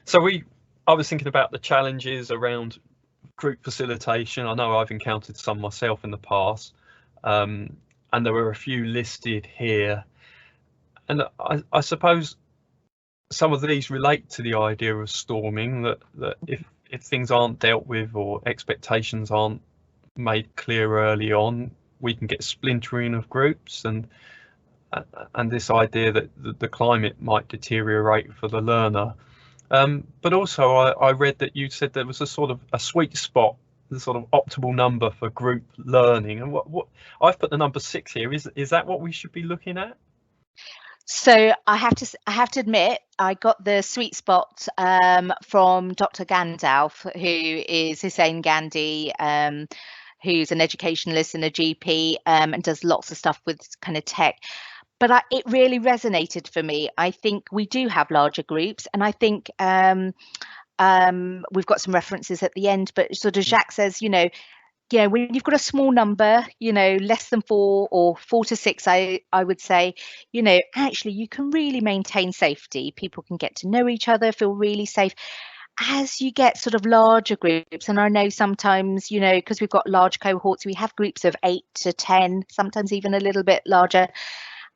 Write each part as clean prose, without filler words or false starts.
So I was thinking about the challenges around group facilitation. I know I've encountered some myself in the past, and there were a few listed here. And I suppose some of these relate to the idea of storming, that if things aren't dealt with or expectations aren't made clear early on, we can get splintering of groups, and this idea that the climate might deteriorate for the learner. But also I read that you said there was a sort of a sweet spot, the sort of optimal number for group learning. And what I've put the number 6 here. Is that what we should be looking at? So I have to admit, I got the sweet spot from Dr. Gandalf, who is Hussein Gandhi, who's an educationalist and a GP, and does lots of stuff with kind of tech. But it really resonated for me. I think we do have larger groups, and I think we've got some references at the end, but sort of Jacques says, when you've got a small number, less than 4 or 4 to 6, I would say, actually you can really maintain safety. People can get to know each other, feel really safe. As you get sort of larger groups, and I know sometimes, because we've got large cohorts, we have groups of 8 to 10, sometimes even a little bit larger.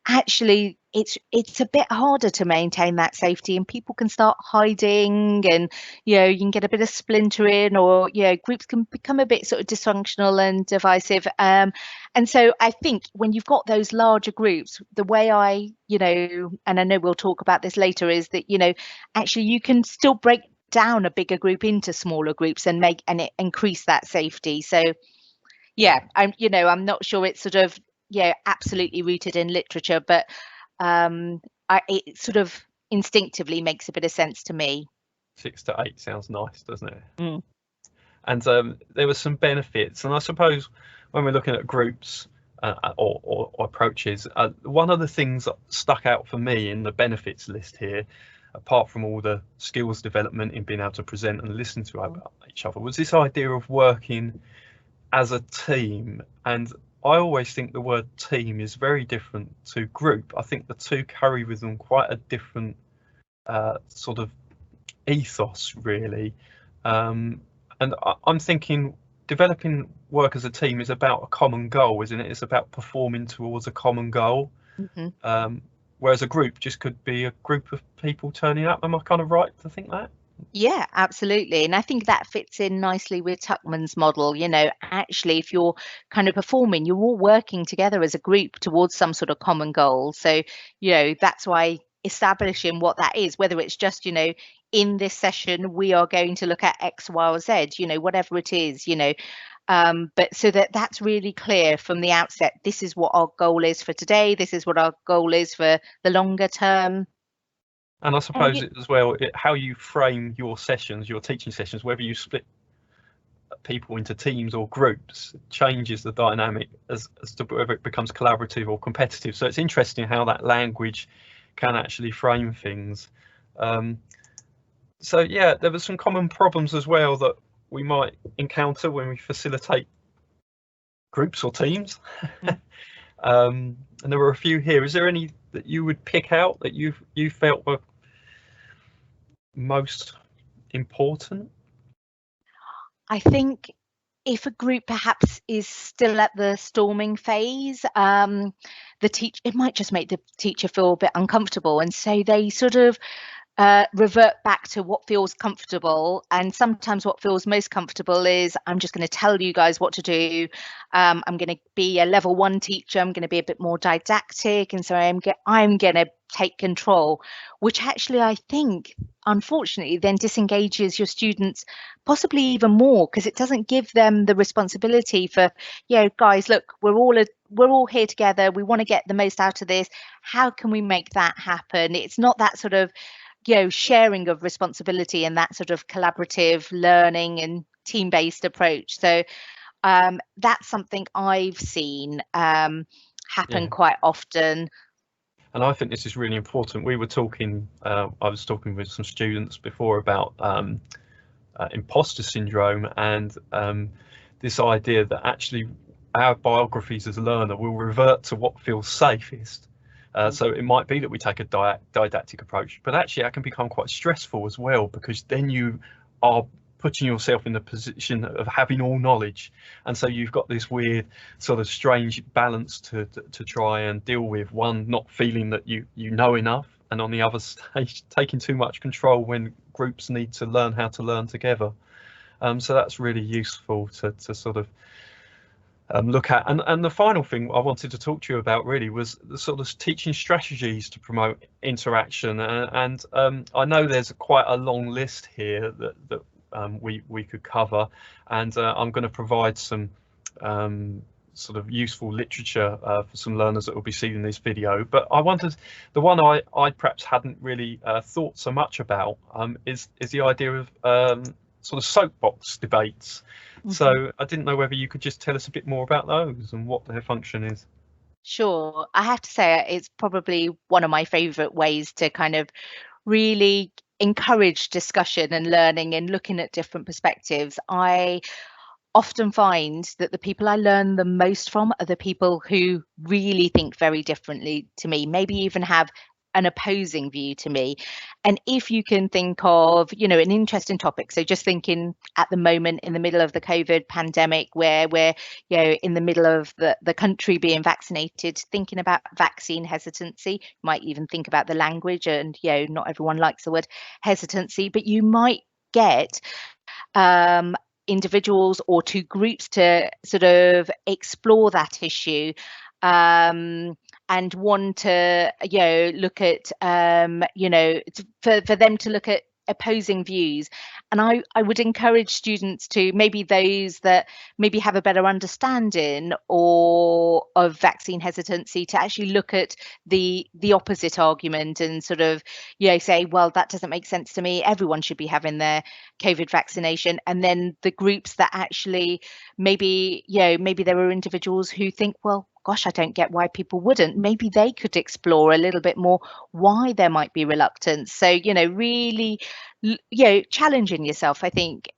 Actually, it's a bit harder to maintain that safety, and people can start hiding, and you can get a bit of splintering, or groups can become a bit sort of dysfunctional and divisive. And so I think when you've got those larger groups, the way I and I know we'll talk about this later, is that actually you can still break down a bigger group into smaller groups and increase that safety. So I'm not sure it's sort of absolutely rooted in literature, but it sort of instinctively makes a bit of sense to me. 6 to 8 sounds nice, doesn't it? And there were some benefits, and I suppose when we're looking at groups or approaches, one of the things that stuck out for me in the benefits list here, apart from all the skills development in being able to present and listen to each other, was this idea of working as a team. And I always think the word team is very different to group. I think the two carry with them quite a different sort of ethos, really. And I'm thinking developing work as a team is about a common goal, isn't it? It's about performing towards a common goal. Whereas a group just could be a group of people turning up. Am I kind of right to think that? Yeah, absolutely. And I think that fits in nicely with Tuckman's model. Actually, if you're kind of performing, you're all working together as a group towards some sort of common goal. So, that's why establishing what that is, whether it's just, in this session, we are going to look at X, Y, or Z, whatever it is, but so that's really clear from the outset. This is what our goal is for today. This is what our goal is for the longer term. And I suppose as well, how you frame your sessions, your teaching sessions, whether you split people into teams or groups, changes the dynamic as to whether it becomes collaborative or competitive. So it's interesting how that language can actually frame things. So yeah, there were some common problems as well that we might encounter when we facilitate groups or teams. And there were a few here. Is there any that you would pick out that you felt were most important? I think if a group perhaps is still at the storming phase, it might just make the teacher feel a bit uncomfortable, and so they sort of revert back to what feels comfortable. And sometimes what feels most comfortable is, I'm just going to tell you guys what to do. I'm going to be a level 1 teacher. I'm going to be a bit more didactic, and so I'm going to take control, which actually I think unfortunately then disengages your students possibly even more, because it doesn't give them the responsibility for, guys, look, we're all here together, we want to get the most out of this, how can we make that happen? It's not that sort of sharing of responsibility and that sort of collaborative learning and team-based approach. So that's something I've seen happen quite often. And I think this is really important. We were talking, I was talking with some students before about imposter syndrome, and this idea that actually our biographies as a learner will revert to what feels safest. So it might be that we take a didactic approach, but actually that can become quite stressful as well, because then you are putting yourself in the position of having all knowledge, and so you've got this weird sort of strange balance to try and deal with. One, not feeling that you know enough, and on the other stage taking too much control when groups need to learn how to learn together. So that's really useful to sort of look at. And the final thing I wanted to talk to you about really was the sort of teaching strategies to promote interaction. And I know there's quite a long list here that we could cover, and I'm going to provide some sort of useful literature for some learners that will be seeing this video. But I wanted, the one I perhaps hadn't really thought so much about is the idea of sort of soapbox debates. So I didn't know whether you could just tell us a bit more about those and what their function is. Sure. I have to say it's probably one of my favorite ways to kind of really encourage discussion and learning and looking at different perspectives. I often find that the people I learn the most from are the people who really think very differently to me, maybe even have an opposing view to me. And if you can think of, an interesting topic, so just thinking at the moment in the middle of the COVID pandemic, where we're, in the middle of the country being vaccinated, thinking about vaccine hesitancy, you might even think about the language, and not everyone likes the word hesitancy, but you might get individuals or two groups to sort of explore that issue, and one to look at for them to look at opposing views. And I would encourage students to, maybe those that maybe have a better understanding or of vaccine hesitancy, to actually look at the opposite argument and sort of say, well, that doesn't make sense to me, everyone should be having their COVID vaccination. And then the groups that actually maybe there are individuals who think, well, gosh, I don't get why people wouldn't. Maybe they could explore a little bit more why there might be reluctance. So, really, challenging yourself, I think,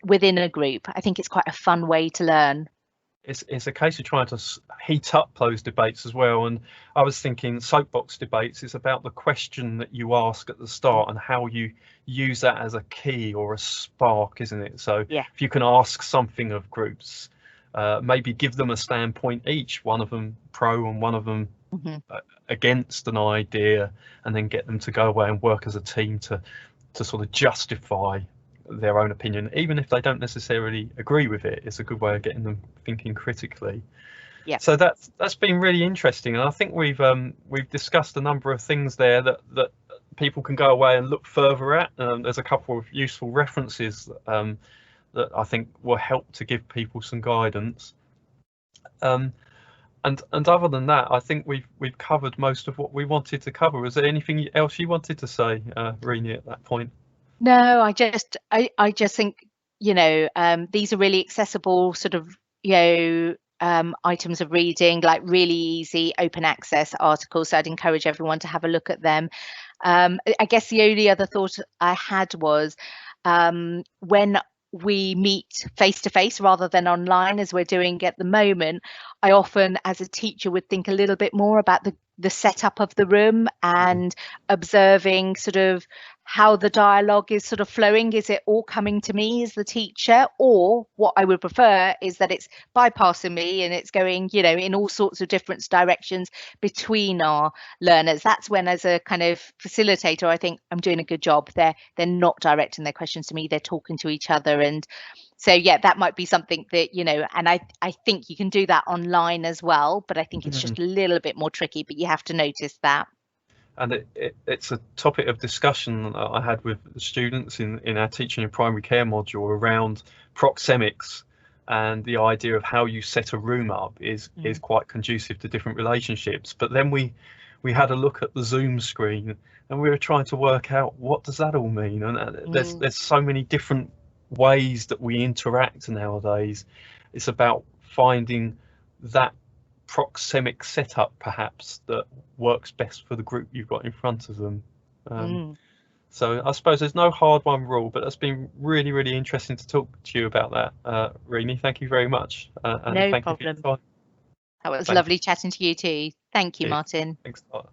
within a group. I think it's quite a fun way to learn. It's a case of trying to heat up those debates as well. And I was thinking soapbox debates is about the question that you ask at the start and how you use that as a key or a spark, isn't it? So if you can ask something of groups, maybe give them a standpoint each, one of them pro and one of them against an idea, and then get them to go away and work as a team to sort of justify their own opinion, even if they don't necessarily agree with it. It's a good way of getting them thinking critically. So that's been really interesting, and I think we've discussed a number of things there that people can go away and look further at. There's a couple of useful references that I think will help to give people some guidance. And other than that, I think we've covered most of what we wanted to cover. Was there anything else you wanted to say, Rini, at that point? No, I just think, these are really accessible sort of, items of reading, like really easy open access articles. So I'd encourage everyone to have a look at them. I guess the only other thought I had was, when we meet face to face rather than online, as we're doing at the moment, I often, as a teacher, would think a little bit more about the setup of the room and observing sort of how the dialogue is sort of flowing. Is it all coming to me as the teacher, or what I would prefer is that it's bypassing me and it's going, in all sorts of different directions between our learners? That's when, as a kind of facilitator, I think I'm doing a good job. They're not directing their questions to me, they're talking to each other. And so that might be something that, and I think you can do that online as well, but I think it's just a little bit more tricky, but you have to notice that. And it's a topic of discussion that I had with the students in our teaching and primary care module around proxemics, and the idea of how you set a room up is quite conducive to different relationships. But then we had a look at the Zoom screen and we were trying to work out, what does that all mean? And there's so many different ways that we interact nowadays. It's about finding that proxemic setup perhaps that works best for the group you've got in front of them. So I suppose there's no hard one rule, but it's been really, really interesting to talk to you about that, Rini. Thank you very much. No problem. That was lovely chatting to you too. Thank you, Martin. Thanks a lot.